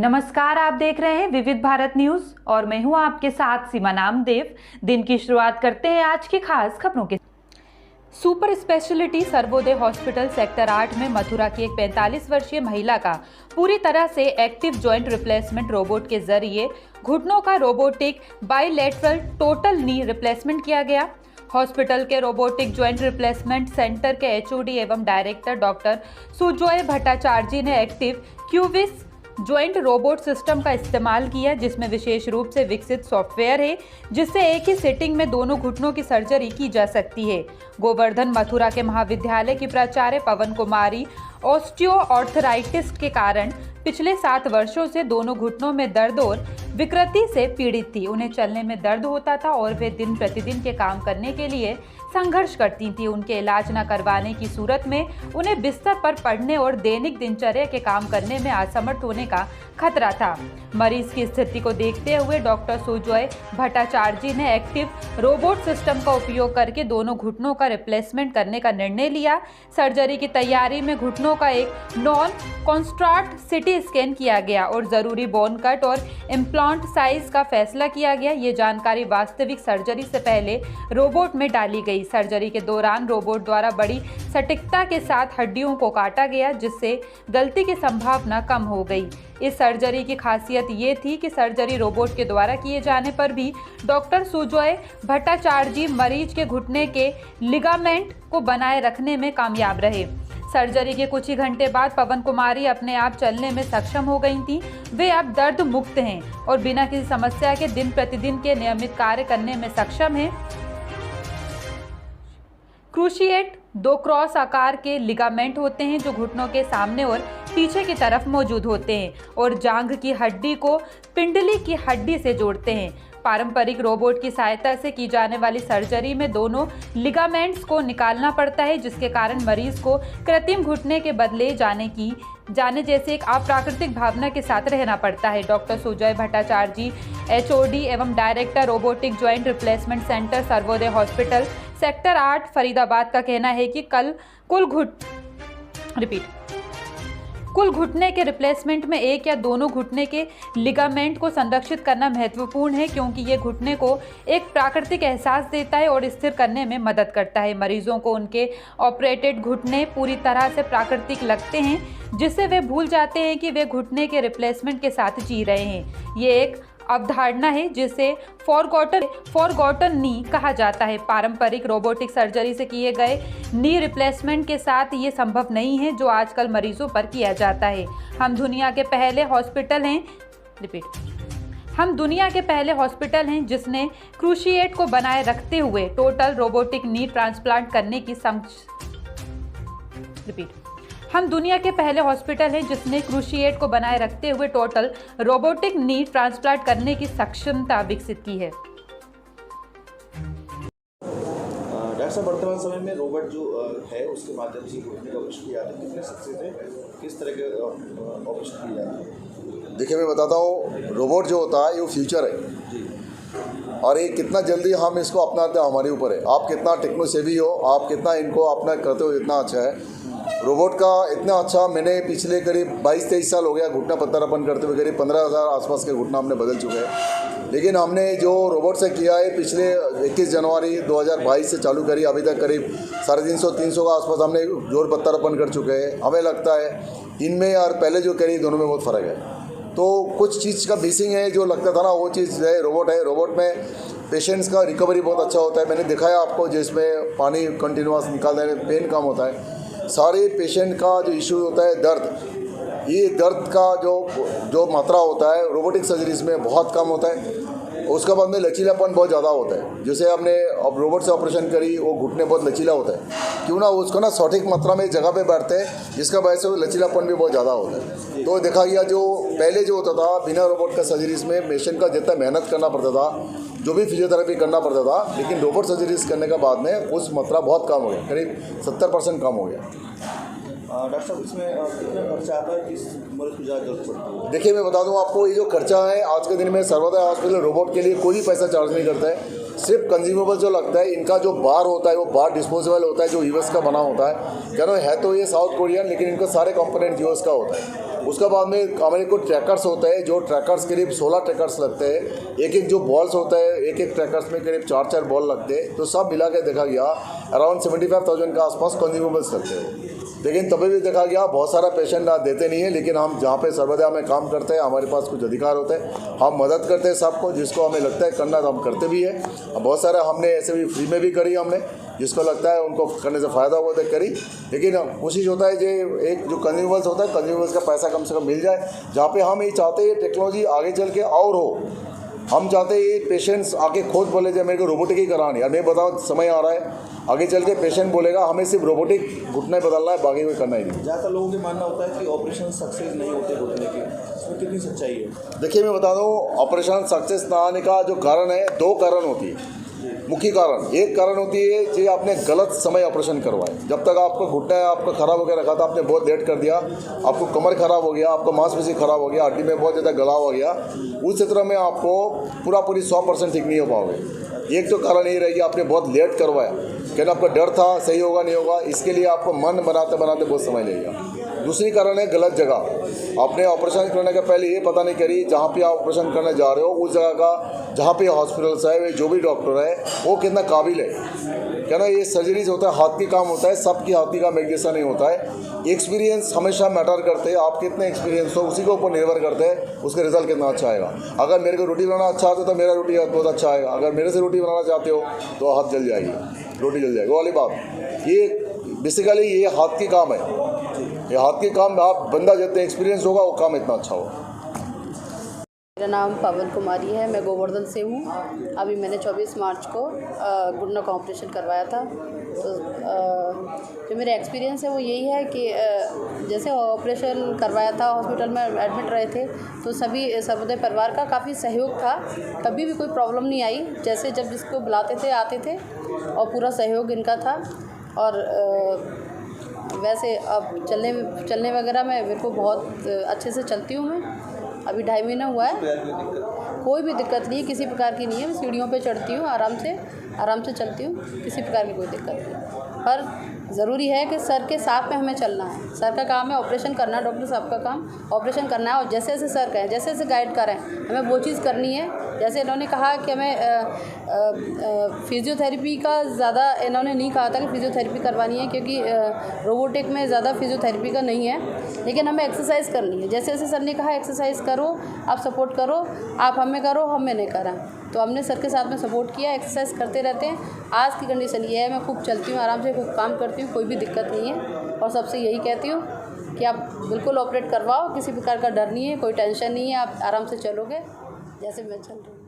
नमस्कार, आप देख रहे हैं विविध भारत न्यूज और मैं हूं आपके साथ सीमा नामदेव। दिन की शुरुआत करते हैं आज की खास खबरों के। Super speciality Sarvodaya hospital sector 8 में मथुरा की एक 45 वर्षीय महिला का पूरी तरह से एक्टिव जॉइंट रिप्लेसमेंट रोबोट के जरिए घुटनों का robotic bilateral total knee replacement किया गया। हॉस्पिटल के रोबोटिक ज्वाइंट रिप्लेसमेंट सेंटर के एचओडी एवं डायरेक्टर डॉक्टर सुजॉय भट्टाचार्य ने एक्टिव क्यूविस ज्वाइंट रोबोट सिस्टम का इस्तेमाल किया, जिसमें विशेष रूप से विकसित सॉफ्टवेयर है जिससे एक ही सिटिंग में दोनों घुटनों की सर्जरी की जा सकती है। गोवर्धन मथुरा के महाविद्यालय की प्राचार्य पवन कुमारी ऑस्टियो ऑर्थराइटिस के कारण पिछले 7 वर्षों से दोनों घुटनों में दर्द और विकृति से पीड़ित थी। उन्हें चलने में दर्द होता था और वे दिन प्रतिदिन के काम करने के लिए संघर्ष करती थी। उनके इलाज न करवाने की सूरत में उन्हें बिस्तर पर पड़ने और दैनिक दिनचर्या के काम करने में असमर्थ होने का खतरा था। मरीज की स्थिति को देखते हुए डॉक्टर सुजॉय भट्टाचार्य ने एक्टिव रोबोट सिस्टम का उपयोग करके दोनों घुटनों का रिप्लेसमेंट करने का निर्णय लिया। सर्जरी की तैयारी में घुटनों का एक नॉन कॉन्स्ट्रक्ट सिटी स्कैन किया गया और जरूरी बोन कट और इम्प्लांट साइज का फैसला किया गया। ये जानकारी वास्तविक सर्जरी से पहले रोबोट में डाली गई। सर्जरी के दौरान रोबोट द्वारा बड़ी सटीकता के साथ हड्डियों को काटा गया, जिससे गलती की संभावना कम हो गई। इस सर्जरी की खासियत ये थी कि सर्जरी रोबोट के द्वारा किए जाने पर भी डॉक्टर सुजॉय भट्टाचार्य मरीज के घुटने के लिगामेंट को बनाए रखने में कामयाब रहे। सर्जरी के कुछ ही घंटे बाद पवन कुमारी अपने आप चलने में सक्षम हो गई थी। वे अब दर्द मुक्त हैं और बिना किसी समस्या के दिन प्रतिदिन के नियमित कार्य करने में सक्षम हैं। क्रूशिएट 2 क्रॉस आकार के लिगामेंट होते हैं जो घुटनों के सामने और पीछे की तरफ मौजूद होते हैं और जांघ की हड्डी को पिंडली की हड्डी से जोड़ते हैं। पारंपरिक रोबोट की सहायता से की जाने वाली सर्जरी में दोनों लिगामेंट्स को निकालना पड़ता है, जिसके कारण मरीज को कृत्रिम घुटने के बदले जाने जैसे एक अप्राकृतिक भावना के साथ रहना पड़ता है। डॉक्टर सुजॉय भट्टाचार्य एचओडी एवं director robotic joint replacement centre Sarvodaya hospital sector 8 Faridabad का कहना है कि कुल घुटने के रिप्लेसमेंट में एक या दोनों घुटने के लिगामेंट को संरक्षित करना महत्वपूर्ण है, क्योंकि ये घुटने को एक प्राकृतिक एहसास देता है और स्थिर करने में मदद करता है। मरीजों को उनके ऑपरेटेड घुटने पूरी तरह से प्राकृतिक लगते हैं, जिससे वे भूल जाते हैं कि वे घुटने के रिप्लेसमेंट के साथ जी रहे हैं। ये एक अवधारणा है जिसे फॉरगॉटन नी कहा जाता है। पारंपरिक रोबोटिक सर्जरी से किए गए नी रिप्लेसमेंट के साथ ये संभव नहीं है जो आजकल मरीजों पर किया जाता है। हम दुनिया के पहले हॉस्पिटल हैं जिसने क्रूशिएट को बनाए रखते हुए टोटल रोबोटिक नी ट्रांसप्लांट करने की हम दुनिया के पहले हॉस्पिटल हैं जिसने क्रूशिएट को बनाए रखते हुए टोटल रोबोटिक नी ट्रांसप्लांट करने की सक्षमता विकसित की है। डॉक्टर साहब, वर्तमान समय में रोबोट जो है उसके माध्यम से घुटने का ऑपरेशन किया जाता है, कितने सक्सेस है, किस तरह के ऑपरेशन किए जाते हैं? देखिए, मैं बताता हूँ, रोबोट जो होता है ये फ्यूचर है और ये कितना जल्दी हम इसको अपनाते हैं हमारे ऊपर है। आप कितना टेक्नो सेवी हो, आप कितना इनको अपना करते हो, इतना अच्छा है रोबोट का। इतना अच्छा, मैंने पिछले करीब 22-23 साल हो गया घुटना प्रत्यारोपण करते हुए, करीब 15,000 आसपास के घुटना हमने बदल चुके हैं। लेकिन हमने जो रोबोट से किया है पिछले 21 जनवरी 2022 से चालू करी, अभी तक करीब 350 का आसपास हमने जोड़ प्रत्यारोपण कर चुके हैं। हमें लगता है इनमें और पहले जो करी दोनों में बहुत फ़र्क है। तो कुछ चीज़ का मिसिंग है जो लगता था ना, वो चीज़ है रोबोट है। रोबोट में पेशेंट्स का रिकवरी बहुत अच्छा होता है। मैंने दिखाया आपको, जिसमें पानी कंटिन्यूस निकाल देने में पेन कम होता है। सारे पेशेंट का जो इशू होता है दर्द, ये दर्द का जो मात्रा होता है रोबोटिक सर्जरीज में बहुत कम होता है। उसके बाद में लचीलापन बहुत ज़्यादा होता है। जैसे हमने अब रोबोट से ऑपरेशन करी, वो घुटने बहुत लचीला होता है, क्यों ना उसको ना सटीक मात्रा में जगह पे बैठते हैं, जिसका वजह से लचीलापन भी बहुत ज़्यादा होता है। तो देखा गया जो पहले जो होता था बिना रोबोट का सर्जरीज में पेशेंट का जितना मेहनत करना पड़ता था, जो भी फिजियोथेरेपी करना पड़ता था, लेकिन रोबोट सर्जरीज करने के बाद में उस मात्रा बहुत कम हो गया, करीब 70% कम हो गया। डॉक्टर साहब, इसमें कितना खर्चा आता है, किस मरीज को ज़्यादा जरूरत पड़ती है? देखिए, मैं बता दूं आपको, ये जो खर्चा है आज के दिन में सर्वोदय हॉस्पिटल रोबोट के लिए कोई पैसा चार्ज नहीं करता है। सिर्फ कंज्यूमेबल जो लगता है, इनका जो बार होता है वो बार डिस्पोजेबल होता है, जो यूएस का बना होता है। क्या है तो ये साउथ कोरियन, लेकिन इनका सारे कंपोनेंट यूएस का होता है। उसके बाद में हमारे को ट्रैकर्स होते हैं, जो ट्रैकर्स करीब 16 ट्रैकर्स लगते हैं। एक जो बॉल्स होता है, एक ट्रैकर्स में करीब 4 बॉल लगते हैं। तो सब मिला के देखा गया अराउंड 75,000 के आसपास कंज्यूमेबल्स लगते हैं। लेकिन तभी भी देखा गया बहुत सारा पेशेंट देते नहीं है, लेकिन हम जहाँ पे सर्वदा में काम करते हैं, हमारे पास कुछ अधिकार होते हैं, हम मदद करते हैं सबको, जिसको हमें लगता है करना तो हम करते भी है। बहुत सारा हमने ऐसे भी फ्री में भी करी हमने, जिसको लगता है उनको करने से फ़ायदा हुआ तो करी। लेकिन कोशिश होता है जो एक जो कंज्यूमेबल्स होता है, कंज्यूमेबल्स का पैसा कम से कम मिल जाए। जहाँ पे हम ये चाहते हैं टेक्नोलॉजी आगे चल के और हो, हम चाहते हैं ये पेशेंट्स आके खुद बोले जो मेरे को रोबोटिक ही करानी है। और मैं बताऊँ समय आ रहा है, आगे चल के पेशेंट बोलेगा हमें सिर्फ रोबोटिक घुटने बदलना है, बाकी कोई करना ही नहीं। ज़्यादातर लोगों का मानना होता है कि ऑपरेशन सक्सेस नहीं होते घुटने के, इसमें कितनी सच्चाई है? देखिए मैं बता दूँ, ऑपरेशन सक्सेस ना आने का जो कारण है, 2 कारण होती है मुख्य कारण। एक कारण होती है कि आपने गलत समय ऑपरेशन करवाए। जब तक आपका घुटना आपका खराब हो गया रखा था, आपने बहुत लेट कर दिया, आपको कमर खराब हो गया, आपका मांसपेशी खराब हो गया, हड्डी में बहुत ज़्यादा गलाव हो गया, उस क्षेत्र में आपको पूरी 100% ठीक नहीं हो पाओगे। एक तो कारण यही रहेगी आपने बहुत लेट करवाया, कहना आपका डर था सही होगा नहीं होगा, इसके लिए आपको मन बनाते बनाते बहुत समय लगेगा। दूसरी कारण है गलत जगह। आपने ऑपरेशन करने के पहले ये पता नहीं करी जहाँ पे आप ऑपरेशन करने जा रहे हो उस जगह का, जहाँ पे हॉस्पिटल्स है, जो भी डॉक्टर है वो कितना काबिल है। क्या ना, ये सर्जरीज होता है, हाथ की काम होता है, सबकी हाथ की काम एक जैसा नहीं होता है। एक्सपीरियंस हमेशा मैटर करते हैं, आप कितने एक्सपीरियंस हो उसी के ऊपर निर्भर करते हैं, उसका रिजल्ट कितना अच्छा आएगा। अगर मेरे को रोटी बनाना अच्छा आता है तो मेरा रोटी बहुत अच्छा आएगा। अगर मेरे से रोटी बनाना चाहते हो तो हाथ जल जाएगी, रोटी जल जाएगी, वो वाली बात। ये बेसिकली ये हाथ की काम है, ये हाथ के काम आप बंदा जितने एक्सपीरियंस होगा वो काम इतना अच्छा होगा। मेरा नाम पवन कुमारी है, मैं गोवर्धन से हूँ। अभी मैंने 24 मार्च को घुटना का ऑपरेशन करवाया था। तो जो मेरा एक्सपीरियंस है वो यही है कि जैसे ऑपरेशन करवाया था, हॉस्पिटल में एडमिट रहे थे, तो सभी सर्वोदय परिवार का काफ़ी सहयोग था, कभी भी कोई प्रॉब्लम नहीं आई। जैसे जब जिसको बुलाते थे आते थे और पूरा सहयोग इनका था। और वैसे अब चलने वगैरह में मेरे को बहुत अच्छे से चलती हूँ मैं। अभी 2.5 महीना हुआ है, कोई भी दिक्कत नहीं है, किसी प्रकार की नहीं है। सीढ़ियों पे चढ़ती हूँ, आराम से चलती हूँ, किसी प्रकार की कोई दिक्कत नहीं। पर ज़रूरी है कि सर के साथ में हमें चलना है। सर का काम है ऑपरेशन करना, डॉक्टर साहब का काम ऑपरेशन करना है। और जैसे जैसे सर कहें, जैसे जैसे गाइड करें, हमें वो चीज़ करनी है। जैसे इन्होंने कहा कि हमें फिजियोथेरेपी का ज़्यादा इन्होंने नहीं कहा था कि फिजियोथेरेपी करवानी है, क्योंकि रोबोटिक में ज़्यादा फिजियोथेरेपी का नहीं है, लेकिन हमें एक्सरसाइज करनी है। जैसे जैसे सर ने कहा एक्सरसाइज करो, आप सपोर्ट करो, आप हमें करो, हमें नहीं करा, तो हमने सर के साथ में सपोर्ट किया, एक्सरसाइज करते रहते हैं। आज की कंडीशन ये है, मैं खूब चलती हूँ, आराम से खूब काम करती हूँ, कोई भी दिक्कत नहीं है। और सबसे यही कहती हूँ कि आप बिल्कुल ऑपरेट करवाओ, किसी प्रकार का डर नहीं है, कोई टेंशन नहीं है, आप आराम से चलोगे जैसे मैं चल रही हूँ।